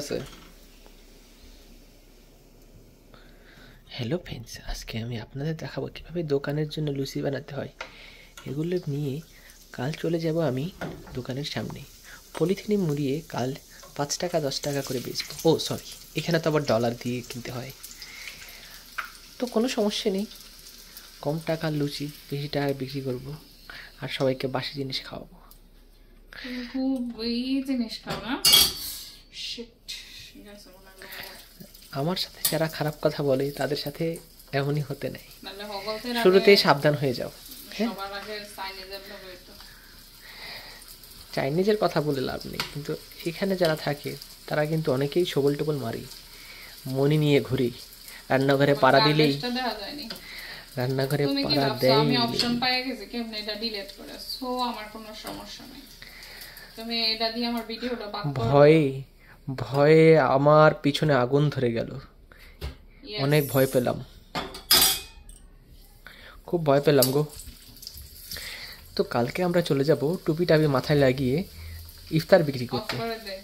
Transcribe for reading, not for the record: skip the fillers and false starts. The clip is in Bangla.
আছে। হ্যালো ফ্রেন্ডস, আজকে আমি আপনাদের দেখাবো কিভাবে দোকানের জন্য লুচি বানাতে হয়। এগুলো নিয়ে কাল চলে যাব আমি দোকানের সামনে। পলিথিনে মুড়িয়ে কাল 5 টাকা 10 টাকা করে বেচবো। ও সরি, এখানে তো আবার ডলার দিয়ে কিনতে হয়, তো কোনো সমস্যা নেই। কম টাকার লুচি বেশি টাকায় বিক্রি করব আর সবাইকে বাসি জিনিস খাওয়াবো। খুব এই জিনিস খাও না। শিট, আমার সাথে যারা খারাপ কথা বলে তাদের সাথে এমনই হতে নেই, মানে হগলতের শুরুতেই সাবধান হয়ে যাও। সবার আগে চাইনিজের লোক হইতো। চাইনিজের কথা বলে লাভ নেই, কিন্তু এখানে যারা থাকে তারা কিন্তু অনেকেই সবল টবল মারি, মনি নিয়ে ঘুরি, রান্নাঘরে পাড়া দিলেই গার্বেজটা দেখা যায়নি। রান্নাঘরে তুমি কি পাড়া ভাবছো দেয়। আমি অপশন পাই গেছি কেমনে এটা ডিলিট করে? সো আমার কোনো সমস্যা নাই, তুমি এটা দিয়ে আমার ভিডিওটা বাদ করো। ভয়ে ভয়ে আমার পিছনে আগুন ধরে গেল, Yes. অনেক ভয় পেলাম, খুব ভয় পেলাম গো। তো কালকে আমরা চলে যাব টুপি টাপি মাথায় লাগিয়ে ইফতার বিক্রি অফ করতে। করে দে।